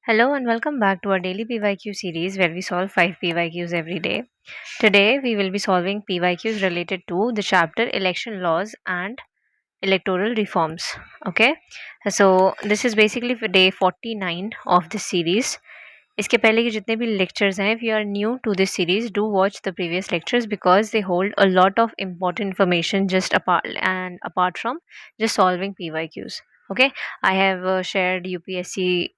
Hello and welcome back to our daily PYQ series where we solve 5 PYQs every day. Today we will be solving PYQs related to the chapter Election Laws and Electoral Reforms. Okay, so this is basically for day 49 of this series. इसके पहले के जितने भी lectures हैं, if you are new to this series, do watch the previous lectures because they hold a lot of important information just apart from just solving PYQs. Okay, I have shared UPSC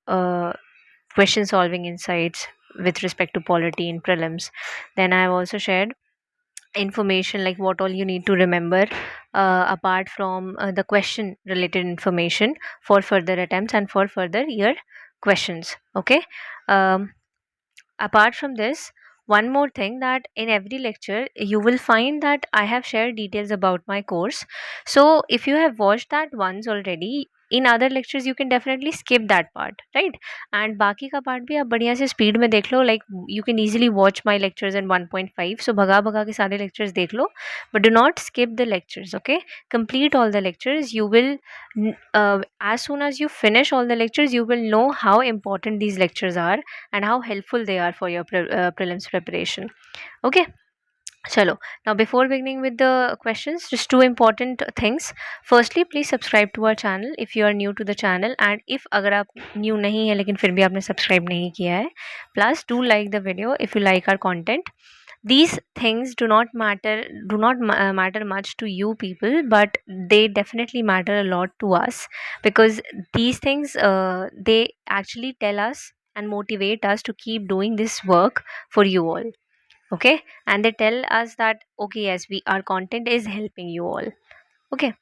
question solving insights with respect to polity in prelims. Then I have also shared information like what all you need to remember apart from the question related information for further attempts and for further year questions. Okay, um, apart from this, one more thing, that in every lecture you will find that I have shared details about my course. So if you have watched that once already, in other lectures you can definitely skip that part, right? And बाकी का part भी आप बढ़िया से speed में देख लो, like you can easily watch my lectures in 1.5, so भगा भगा के सारे lectures देख लो, but do not skip the lectures. Okay, complete all the lectures. You will as soon as you finish all the lectures, you will know how important these lectures are and how helpful they are for your prelims preparation. Okay, chalo, now before beginning with the questions, just two important things. Firstly, please subscribe to our channel if you are new to the channel, and if अगर आप new नहीं है लेकिन फिर भी आपने subscribe नहीं किया है, plus do like the video if you like our content. These things do not matter much to you people, but they definitely matter a lot to us, because these things they actually tell us and motivate us to keep doing this work for you all. Okay, and they tell us that okay, yes, our content is helping you all. Okay,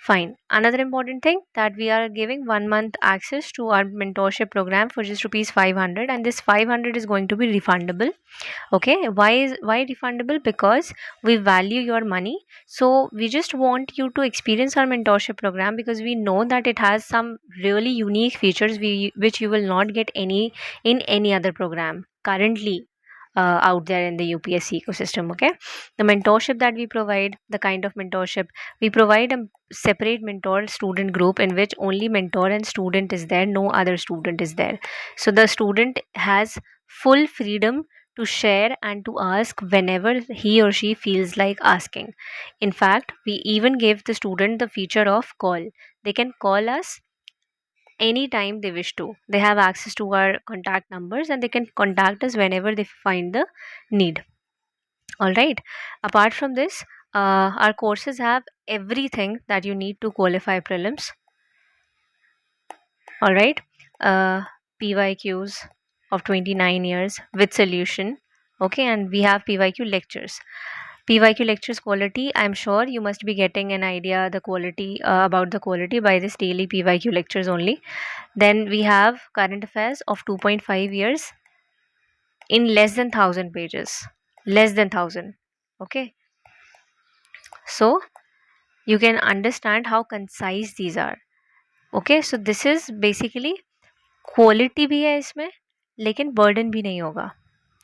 fine. Another important thing, that we are giving 1 month access to our mentorship program for just rupees 500, and this 500 is going to be refundable. Okay, why refundable? Because we value your money, so we just want you to experience our mentorship program, because we know that it has some really unique features which you will not get in any other program currently out there in the UPSC ecosystem. Okay, the mentorship that we provide, the kind of mentorship we provide, a separate mentor student group in which only mentor and student is there, no other student is there. So the student has full freedom to share and to ask whenever he or she feels like asking. In fact, we even give the student the feature of call. They can call us anytime they wish to. They have access to our contact numbers and they can contact us whenever they find the need. All right. Apart from this, our courses have everything that you need to qualify prelims. All right. Uh, PYQs of 29 years with solution. Okay, and we have PYQ lectures. PYQ lectures quality, I'm sure you must be getting an idea the quality about the quality by this daily PYQ lectures only. Then we have current affairs of 2.5 years in less than 1000 pages. Less than 1000. Okay, so you can understand how concise these are. Okay, so this is basically quality भी है इसमें, लेकिन burden भी नहीं होगा.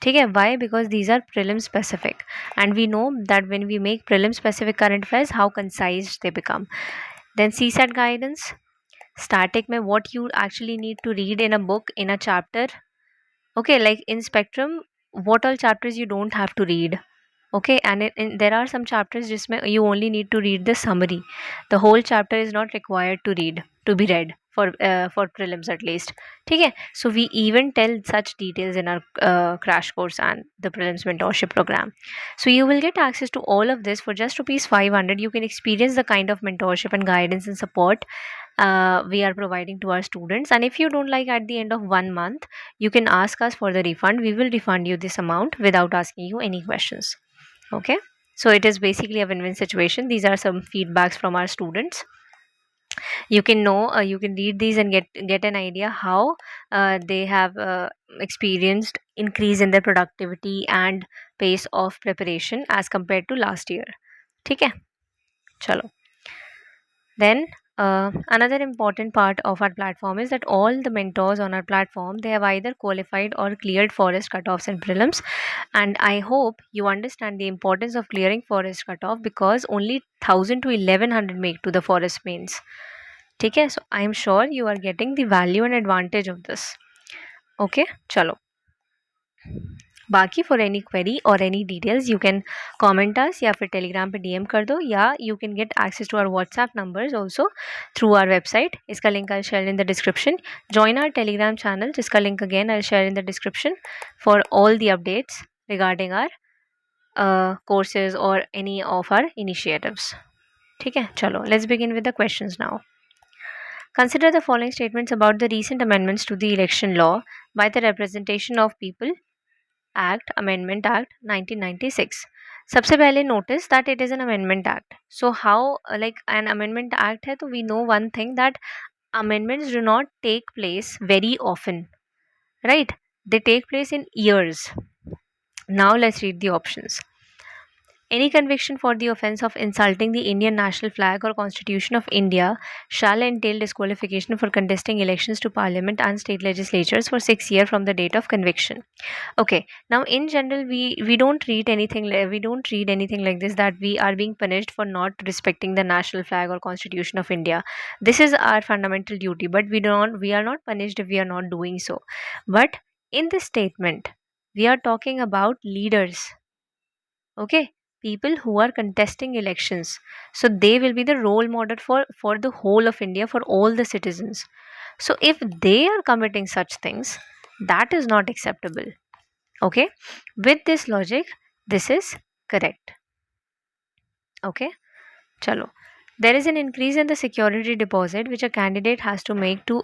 ठीक है, why? Because these are prelim specific, and we know that when we make prelim specific current affairs, how concise they become. Then CSAT guidance, static में what you actually need to read in a book, in a chapter. Okay, like in spectrum, what all chapters you don't have to read. Okay, and there are some chapters जिसमें you only need to read the summary. The whole chapter is not required to be read for prelims at least. ठीक है, so we even tell such details in our crash course and the prelims mentorship program. So you will get access to all of this for just rupees 500. You can experience the kind of mentorship and guidance and support we are providing to our students, and if you don't like at the end of 1 month, you can ask us for the refund. We will refund you this amount without asking you any questions. Okay, so it is basically a win-win situation. These are some feedbacks from our students. You can know, you can read these and get an idea how they have experienced increase in their productivity and pace of preparation as compared to last year. ठीक है, चलो. Then another important part of our platform is that all the mentors on our platform, they have either qualified or cleared forest cutoffs and prelims, and I hope you understand the importance of clearing forest cutoff, because only 1000 to 1100 make to the forest mains. Okay, so I am sure you are getting the value and advantage of this. Okay, chalo. बाकी for any query और any details you can comment us या फिर Telegram पे DM कर दो, या you can get access to our WhatsApp numbers also through our website. इसका link I share in the description. Join our Telegram channel जिसका link again I share in the description for all the updates regarding our courses और any of our initiatives. ठीक है, चलो let's begin with the questions now. Consider the following statements about the recent amendments to the election law by the Representation of People Act, Amendment Act 1996. सबसे पहले notice that it is an amendment act. So how like an amendment act है, तो we know one thing that amendments do not take place very often, right? They take place in years. Now let's read the options. Any conviction for the offence of insulting the Indian national flag or Constitution of India shall entail disqualification for contesting elections to Parliament and state legislatures for 6 years from the date of conviction. Okay, now in general, we don't read anything like this, that we are being punished for not respecting the national flag or Constitution of India. This is our fundamental duty, but we are not punished if we are not doing so. But in this statement, we are talking about leaders. Okay, people who are contesting elections, so they will be the role model for the whole of India, for all the citizens. So if they are committing such things, that is not acceptable. Okay, with this logic, this is correct. Okay, chalo. There is an increase in the security deposit which a candidate has to make to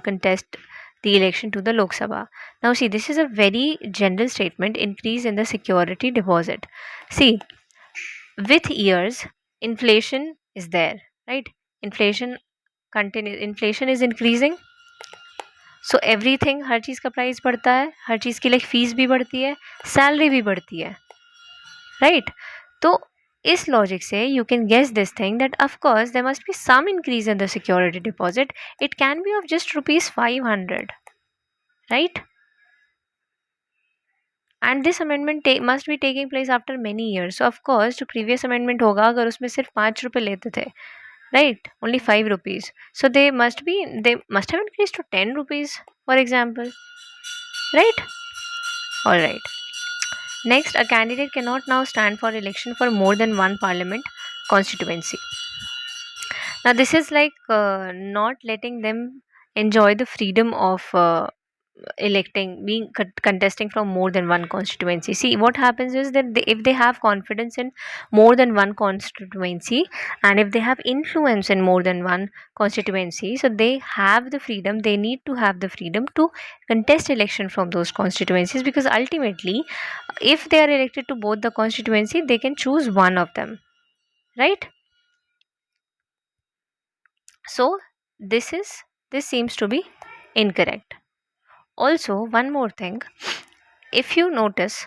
contest the election to the Lok Sabha. Now, see, this is a very general statement, increase in the security deposit. See, with years, inflation is there, right? Inflation inflation is increasing. So everything, हर चीज़ का price बढ़ता है, हर चीज़ की like fees भी बढ़ती है, salary भी बढ़ती है, राइट? तो इस लॉजिक से you can guess this thing that of course there must be some increase in the security deposit. It can be of just ₹500, right? And this amendment must be taking place after many years. So of course जो previous amendment होगा, अगर उसमें सिर्फ ₹5 लेते थे, right, only ₹5, so they must have increased to ₹10, for example, right? All right. Next, a candidate cannot now stand for election for more than one parliament constituency. Now this is like not letting them enjoy the freedom of contesting from more than one constituency. See, what happens is that if they have confidence in more than one constituency, and if they have influence in more than one constituency, so they have the freedom, they need to have the freedom to contest election from those constituencies, because ultimately if they are elected to both the constituency, they can choose one of them, right? So this seems to be incorrect. Also, one more thing, if you notice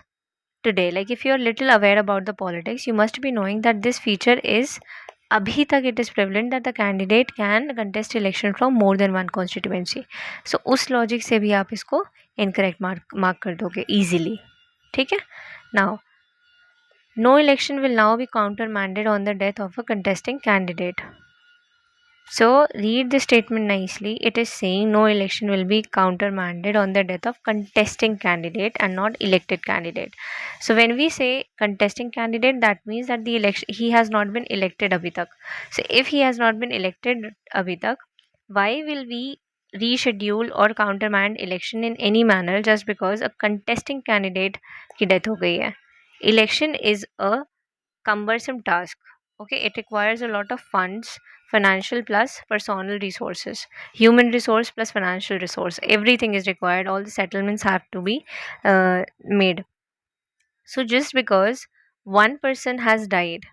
today, like if you are little aware about the politics, you must be knowing that this feature is abhi tak it is prevalent that the candidate can contest election from more than one constituency. So उस logic से भी आप इसको incorrect mark कर दोगे easily. ठीक है? Now, no election will now be countermanded on the death of a contesting candidate. So read the statement nicely. It is saying no election will be countermanded on the death of contesting candidate and not elected candidate. So when we say contesting candidate, that means that the election, he has not been elected abhi tak. So if he has not been elected abhi tak, why will we reschedule or countermand election in any manner just because a contesting candidate की death हो गई है? Election is a cumbersome task. Okay, it requires a lot of funds, financial plus personal resources, human resource plus financial resource, everything is required, all the settlements have to be made. So just because one person has died,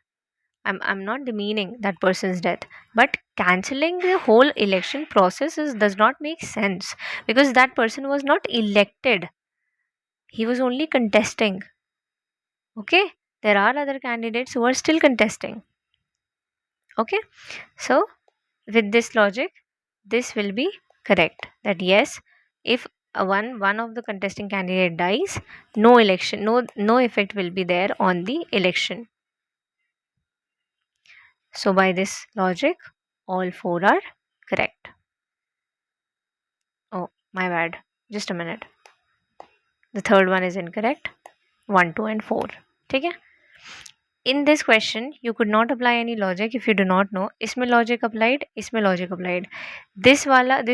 I'm not demeaning that person's death, but cancelling the whole election process does not make sense, because that person was not elected, he was only contesting. Okay, there are other candidates who are still contesting. Okay, so with this logic, this will be correct, that yes, if one of the contesting candidate dies, no election, no effect will be there on the election. So by this logic, all four are correct. Oh, my bad, just a minute. The third one is incorrect. 1, 2 and 4. ठीक है. In this question, you could not apply any logic if you do not know. इसमें logic applied, इसमें logic applied. This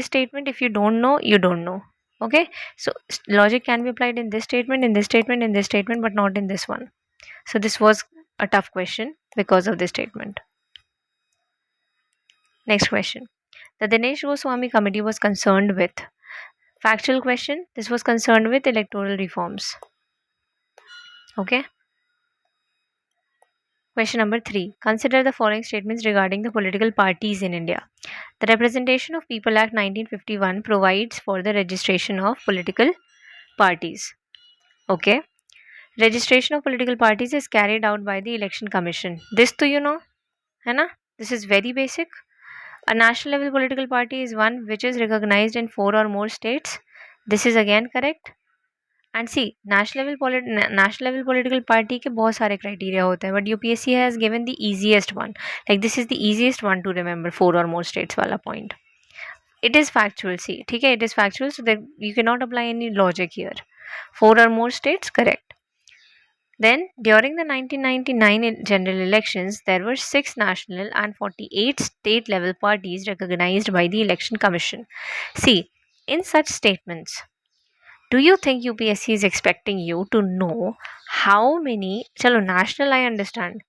statement, if you don't know, you don't know. Okay, so logic can be applied in this statement, in this statement, in this statement, but not in this one. So this was a tough question because of this statement. Next question. The Dinesh Goswami committee was concerned with. Factual question. This was concerned with electoral reforms. Okay. Question number 3. Consider the following statements regarding the political parties in India. The Representation of People Act 1951 provides for the registration of political parties. Okay. Registration of political parties is carried out by the Election Commission. This to you know, है ना? This is very basic. A national level political party is one which is recognized in 4 or more states. This is again correct. And see, national level political party के बहुत सारे criteria होते हैं, but UPSC has given the easiest one. Like this is the easiest one to remember, 4 or more states वाला point. It is factual. See, ठीक है, it is factual, so that you cannot apply any logic here. 4 or more states, correct. Then, during the 1999 general elections, there were 6 national and 48 state level parties recognized by the Election Commission. See, in such statements, do you think UPSC is expecting you to know how many? Chalo, national I understand.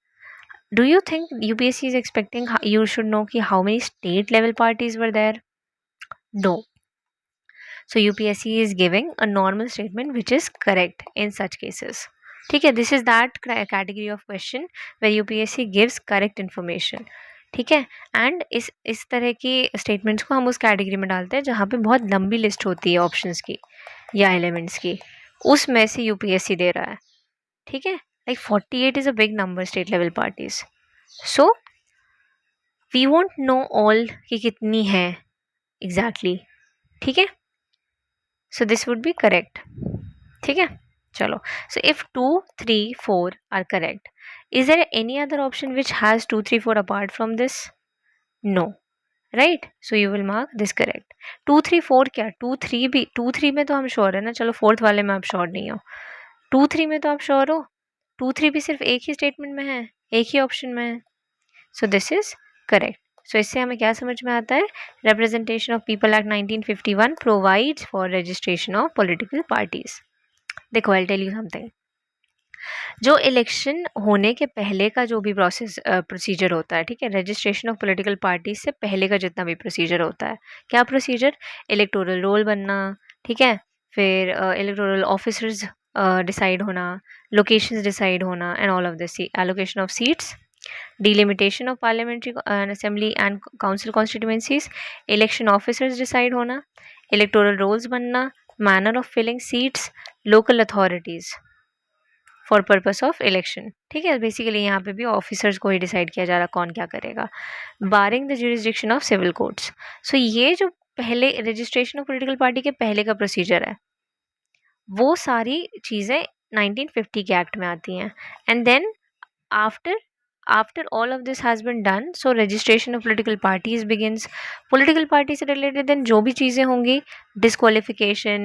Do you think UPSC is expecting you should know how many state level parties were there? No. So UPSC is giving a normal statement which is correct in such cases. ठीक है, this is that category of question where UPSC gives correct information. ठीक है, and इस तरह की statements को हम उस कैटेगरी में डालते हैं जहाँ पे बहुत लंबी लिस्ट होती है ऑप्शंस की या एलिमेंट्स की, उसमें से यूपीएससी दे रहा है. ठीक है, like 48 is a big number state level parties. So we won't know all कि कितनी है एग्जैक्टली. ठीक है, so this would be correct. ठीक है, चलो. So if 2, 3, 4 are correct, is there any other option which has 2, 3, 4 apart from this? No. Right, so you will mark this correct. 2, 3, 4 क्या? 2, 3 भी, 2, 3 में तो हम श्योर है ना. चलो, फोर्थ वाले में आप श्योर नहीं हो. 2, 3 में तो आप श्योर हो. 2, 3 भी सिर्फ एक ही स्टेटमेंट में है, एक ही ऑप्शन में है. So this is correct. So इससे हमें क्या समझ में आता है? Representation of people act 1951 provides for registration of political parties. देखो, आई टेल यू समथिंग. जो इलेक्शन होने के पहले का जो भी प्रोसीजर होता है, ठीक है, रजिस्ट्रेशन ऑफ पॉलिटिकल पार्टी से पहले का जितना भी प्रोसीजर होता है, क्या प्रोसीजर? इलेक्टोरल रोल बनना, ठीक है, फिर इलेक्टोरल ऑफिसर्स डिसाइड होना, लोकेशंस डिसाइड होना, and all of this. Allocation of seats, delimitation of parliamentary assembly and council constituencies, election officers decide होना, इलेक्टोरल रोल्स बनना, manner of filling seats, local authorities for purpose of election. ठीक है, basically यहाँ पे भी officers को ही decide किया जा रहा कौन क्या करेगा, barring the jurisdiction of civil courts. So ये जो पहले रजिस्ट्रेशन ऑफ पॉलिटिकल पार्टी के पहले का प्रोसीजर है, वो सारी चीज़ें 1950 के एक्ट में आती हैं. And then after all of this has been done, so registration of political parties begins. Political party से related then जो भी चीज़ें होंगी, disqualification,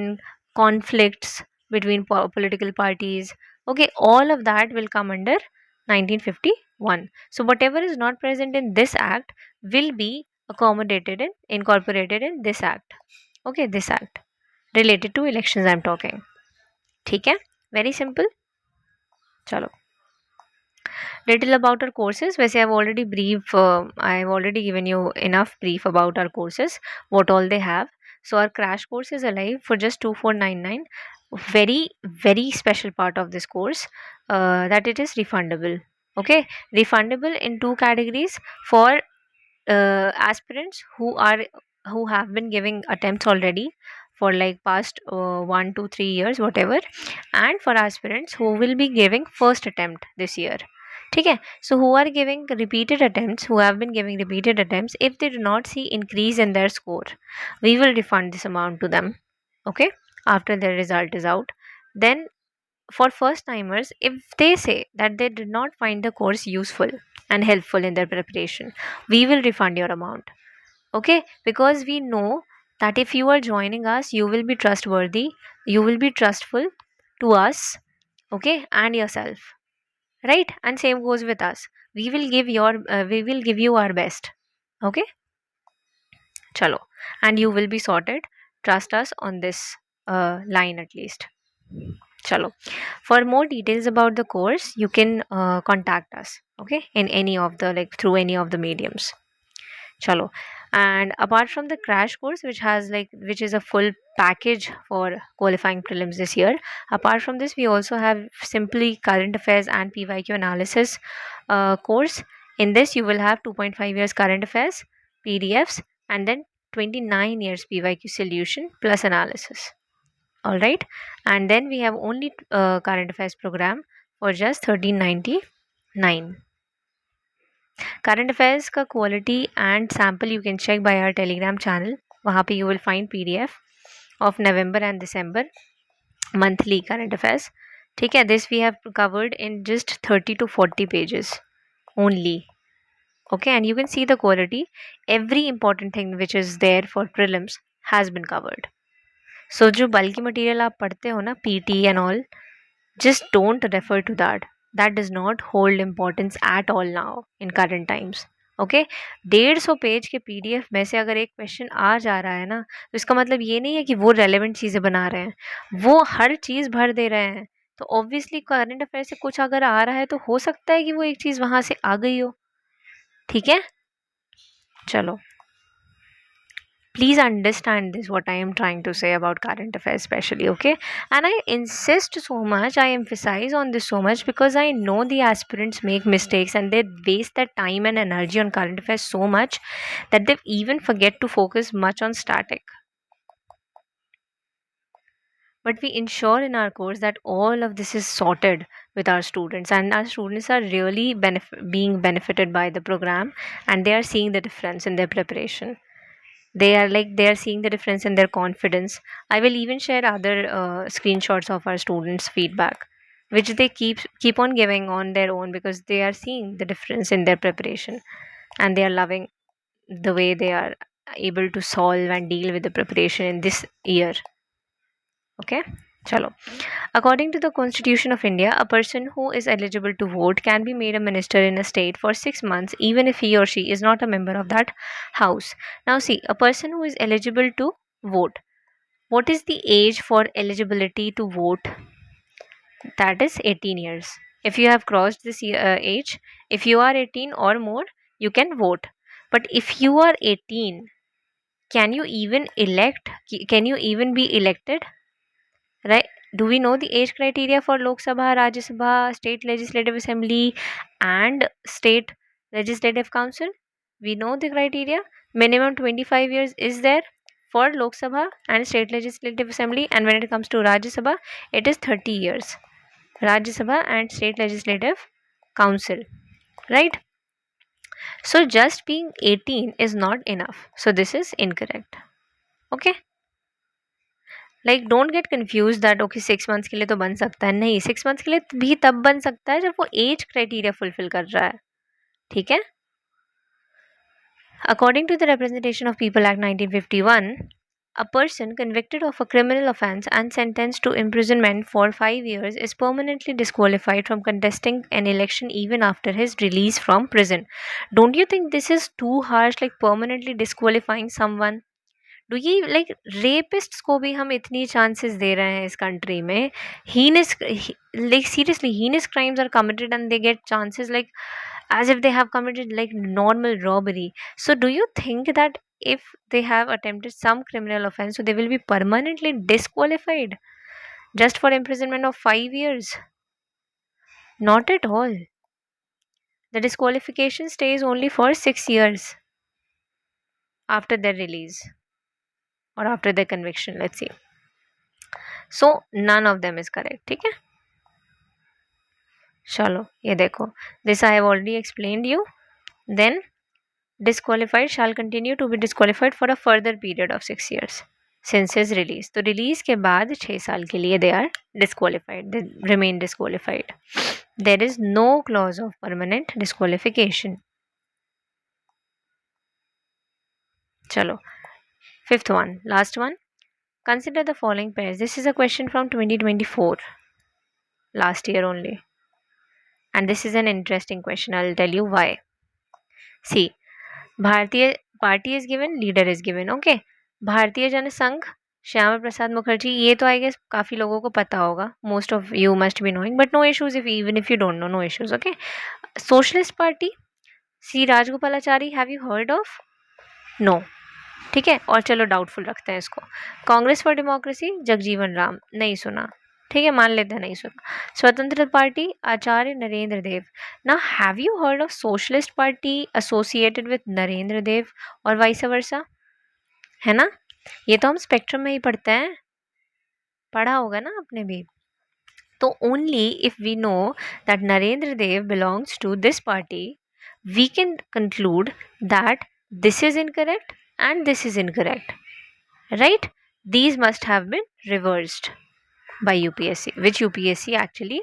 conflicts between political parties, okay, all of that will come under 1951. So whatever is not present in this act will be accommodated and incorporated in this act. Okay, this act related to elections I'm talking. ठीक है, very simple. चलो, little about our courses. वैसे I've already given you enough brief about our courses, what all they have. So our crash course is alive for just 2499. Very special part of this course, that it is refundable. Okay, refundable in 2 categories: for aspirants who have been giving attempts already for like past 1 to 3 years whatever, and for aspirants who will be giving first attempt this year. ठीक है, so who have been giving repeated attempts, if they do not see increase in their score, we will refund this amount to them, okay, after their result is out. Then for first timers, if they say that they did not find the course useful and helpful in their preparation, we will refund your amount, okay, because we know that if you are joining us, you will be trustworthy, you will be trustful, to us, okay, and yourself, right? And same goes with us. We will give you our best, okay. Chalo, and you will be sorted. Trust us on this line at least. Chalo. For more details about the course, you can contact us, okay, in any of the like through any of the mediums. Chalo. And apart from the crash course, which is a full package for qualifying prelims this year, apart from this, we also have simply current affairs and PYQ analysis course. In this, you will have 2.5 years current affairs, PDFs, and then 29 years PYQ solution plus analysis. All right, and then we have only current affairs program for just 1399. Current affairs का quality and sample you can check by our Telegram channel. वहाँ पे you will find PDF of November and December monthly current affairs. ठीक है, this we have covered in just 30 to 40 pages only. Okay, and you can see the quality. Every important thing which is there for prelims has been covered. So जो bulky material आप पढ़ते हो ना, PT and all, just don't refer to that. That does not hold importance at all now in current times. Okay, 150 page के PDF में से अगर एक क्वेश्चन आ जा रहा है ना, तो इसका मतलब ये नहीं है कि वो रेलेवेंट चीज़ें बना रहे हैं, वो हर चीज़ भर दे रहे हैं. तो ऑब्वियसली करंट अफेयर से कुछ अगर आ रहा है तो हो सकता है कि वो एक चीज़ वहाँ से आ गई हो. ठीक है, चलो. Please understand this what I am trying to say about current affairs especially, okay. And I insist so much, I emphasize on this so much because I know the aspirants make mistakes and they waste their time and energy on current affairs so much that they even forget to focus much on static. But we ensure in our course that all of this is sorted with our students, and our students are really being benefited by the program, and they are seeing the difference in their preparation. They are seeing the difference in their confidence. I will even share other screenshots of our students feedback, which they keep on giving on their own because they are seeing the difference in their preparation, and they are loving the way they are able to solve and deal with the preparation in this year. Okay, chalo. According to the Constitution of India, a person who is eligible to vote can be made a minister in a state for 6 months, even if he or she is not a member of that house. Now, see, a person who is eligible to vote. What is the age for eligibility to vote? That is 18 years. If you have crossed this age, if you are 18 or more, you can vote. But if you are 18, can you even elect? Can you even be elected? Right? Do we know the age criteria for Lok Sabha, Rajya Sabha, State Legislative Assembly, and State Legislative Council? We know the criteria. Minimum 25 years is there for Lok Sabha and State Legislative Assembly, and when it comes to Rajya Sabha, it is 30 years. Rajya Sabha and State Legislative Council, right? So just being 18 is not enough. So this is incorrect. Okay. Like don't get confuse that okay 6 months के लिए तो बन सकता है. नहीं, 6 months के लिए भी तब बन सकता है जब वो एज क्राइटेरिया फुलफिल कर रहा है. ठीक है. According to the representation of people act 1951, a person convicted of a criminal offense and sentenced to imprisonment for 5 years is permanently disqualified from contesting an election even after his release from prison. Don't you think this is too harsh, like permanently disqualifying someone? Do ये like रेपिस्ट्स को भी हम इतनी chances दे रहे हैं इस country में. Heinous, like seriously heinous crimes are committed and they get chances like as if they have committed like normal robbery. So do you think that if they have attempted some criminal offense, so they will be permanently disqualified just for imprisonment of 5 years? Not at all. The disqualification stays only for 6 years after their release or after their conviction, let's see. So none of them is correct. ठीक है, चलो ये देखो, this I have already explained you. Then disqualified shall continue to be disqualified for a further period of 6 years since his release. तो release के बाद 6 साल के लिए they are disqualified, they remain disqualified. There is no clause of permanent disqualification. चलो, fifth one, last one. Consider the following pairs. This is a question from 2024. last year only. And this is an interesting question. I'll tell you why. See, Bharatiya party is given, leader is given. Okay. भारतीय जनसंघ, श्यामा प्रसाद मुखर्जी, ये तो I guess काफी लोगों को पता होगा. Most of you must be knowing, but no issues if even if you don't know, no issues. Okay. Socialist party, C Rajagopalachari, have you heard of? No. ठीक है, और चलो डाउटफुल रखते हैं इसको. Congress for Democracy, Jagjivan Ram, नहीं सुना. ठीक है, मान लेते हैं नहीं सुना. स्वतंत्र पार्टी, आचार्य नरेंद्र देव. ना have you heard of socialist party associated with Narendra Dev और वाइस वर्सा? है ना, ये तो हम स्पेक्ट्रम में ही पढ़ते हैं, पढ़ा होगा ना आपने भी. तो only if we know that Narendra Dev belongs to this party, we can conclude that this is incorrect and this is incorrect, right? These must have been reversed by UPSC, which UPSC actually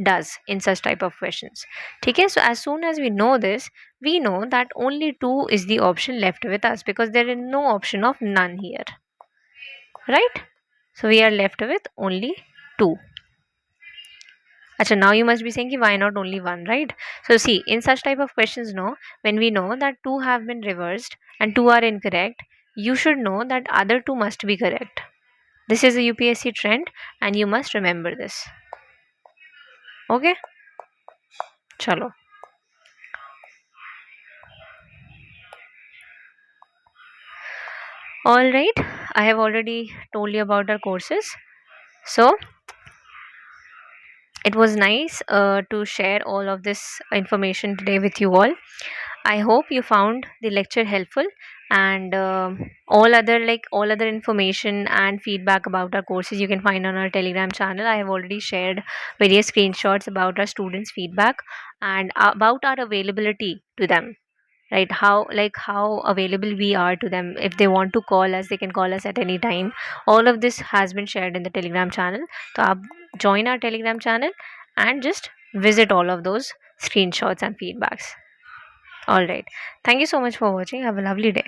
does in such type of questions. ठीक है, so as soon as we know this, we know that only 2 is the option left with us, because there is no option of none here, right? So we are left with only 2. Achha, now you must be saying why not only one, right? So see, in such type of questions, no, when we know that 2 have been reversed and 2 are incorrect, you should know that other 2 must be correct. This is a UPSC trend and you must remember this. Okay? Chalo. Alright, I have already told you about our courses. So, it was nice to share all of this information today with you all. I hope you found the lecture helpful, and all other information and feedback about our courses you can find on our Telegram channel. I have already shared various screenshots about our students' feedback and about our availability to them. Right, how available we are to them. If they want to call us, they can call us at any time. All of this has been shared in the Telegram channel. So join our Telegram channel and just visit all of those screenshots and feedbacks. All right, thank you so much for watching. Have a lovely day.